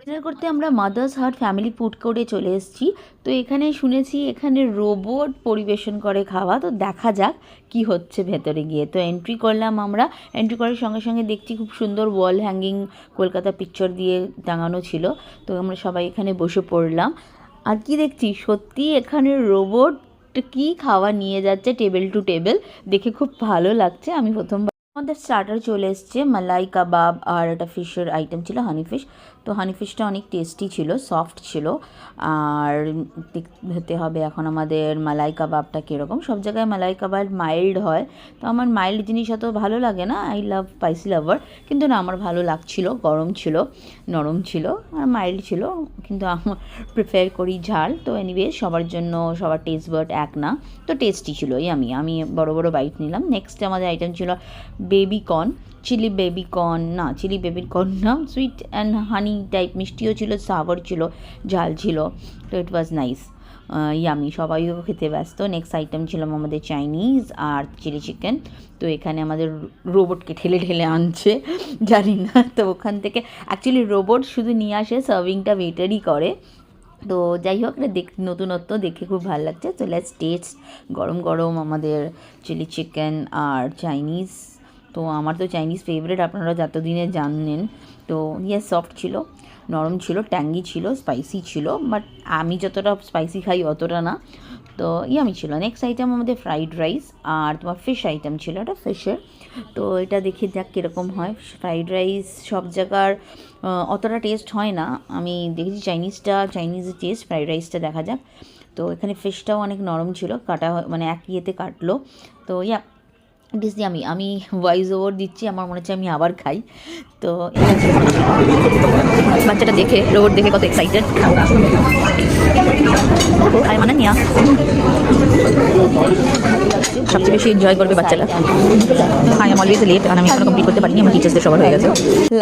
Dinner করতে আমরা mother's heart family food কোর্টে চলে এসেছি। তো এখানে শুনেছি এখানে রোবট পরিবেশন করে খাওয়া, তো দেখা যাক কি হচ্ছে ভেতরে গিয়ে। তো এন্ট্রি করলাম আমরা। এন্ট্রি করার সঙ্গে সঙ্গে দেখছি খুব সুন্দর ওয়াল হ্যাঙ্গিং কলকাতা পিকচার দিয়ে টাঙানো ছিল। তো আমরা সবাই এখানে বসে পড়লাম। আর কি দেখছি, সত্যি এখানে রোবট কি খাওয়া নিয়ে যাচ্ছে টেবিল টু টেবিল, দেখে খুব ভালো লাগছে। আমি প্রথম আমাদের স্টার্টার চলে এসছে, মালাই কাবাব আর একটা ফিশের আইটেম ছিল, হানি ফিশ। তো হানি ফিশটা অনেক টেস্টি ছিল, সফট ছিল। আর হতে হবে এখন আমাদের মালাই কাবাবটা কীরকম। সব জায়গায় মালাই কাবাব মাইল্ড হয়, তো আমার মাইল্ড জিনিস অত ভালো লাগে না, আই লাভ স্পাইসি লাভার। কিন্তু না, আমার ভালো লাগছিল, গরম ছিল, নরম ছিল আর মাইল্ড ছিল, কিন্তু আমার প্রিফার করি ঝাল। তো এনিওয়ে সবার জন্য সবার টেস্ট বার্ড এক না, তো টেস্টি ছিল। আমি বড় বড় বাইট নিলাম। নেক্সট আমাদের আইটেম ছিল baby corn, chilli baby corn না, চিলি বেবি কর্ন না, সুইট অ্যান্ড হানি টাইপ, মিষ্টিও ছিল, সাভার ছিল, ঝাল ছিল। তো ইট ওয়াজ নাইস, ইয়ামি, সবাইও খেতে ব্যস্ত। নেক্সট আইটেম ছিল আমাদের চাইনিজ আর চিলি চিকেন। তো এখানে আমাদের রোবটকে ঠেলে ঠেলে আনছে, জানি না। তো ওখান থেকে অ্যাকচুয়ালি রোবট শুধু নিয়ে আসে, সার্ভিংটা ওয়েটারই করে। তো যাই হোক, এটা নতুনত্ব দেখে খুব ভালো লাগছে। তো লেটস টেস্ট গরম গরম আমাদের চিলি চিকেন আর চাইনিজ। তো আমার তো চাইনিজ ফেভারিট, আপনারা যতদিনে জানেন। তো সফট ছিল, নরম ছিল, ট্যাঙ্গি ছিল, স্পাইসি ছিল, বাট আমি যতটা স্পাইসি খাই অতটা না। তো আমি ছিল। নেক্সট আইটেম আমাদের ফ্রাইড রাইস আর তোমার ফিশ আইটেম ছিল, এটা ফিশের। তো এটা দেখে যাক কীরকম হয়। ফ্রাইড রাইস সব জায়গার অতটা টেস্ট হয় না, আমি দেখেছি চাইনিজের টেস্ট, ফ্রাইড রাইসটা দেখা যাক। তো এখানে ফিশটাও অনেক নরম ছিল, কাটা মানে এক ইয়েতে কাটলো। তো ইট ইস আমি ভয়েস ওভার দিচ্ছি, আমার মনে হচ্ছে আমি আবার খাই। তো বাচ্চাটা দেখে, রোবট দেখে কত এক্সাইটেড। আই মানে নিয়া সবচেয়ে বেশি এনজয় করবে বাচ্চারা। আই এম অলওয়েজ লেট, আর আমি এখনো কমপ্লিট করতে পারিনি, আমার টিচার্সদের সবার হয়ে গেছে।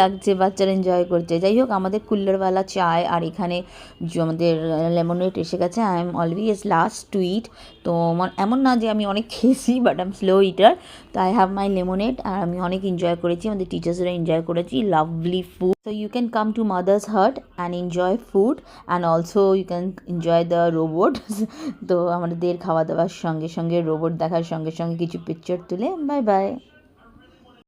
লাগছে বাচ্চারা এনজয় করছে। যাই হোক, আমাদের কুল্লারওয়ালা চায় আর এখানে আমাদের লেমনেড এসে গেছে। I am always last to eat. তো এমন না যে আমি অনেক খেয়েছি, but I am slow eater. তো আই হ্যাভ মাই লেমনেড, আর আমি অনেক এনজয় করেছি, আমাদের টিচার্সরা এনজয় করেছি। Lovely food. So you can come to Mother's Hut and enjoy food, and also you can enjoy the robot. তো আমাদের খাওয়া দাওয়ার সঙ্গে সঙ্গে রোবট দেখার সঙ্গে সঙ্গে কিছু পিকচার তুলে বাই বাই।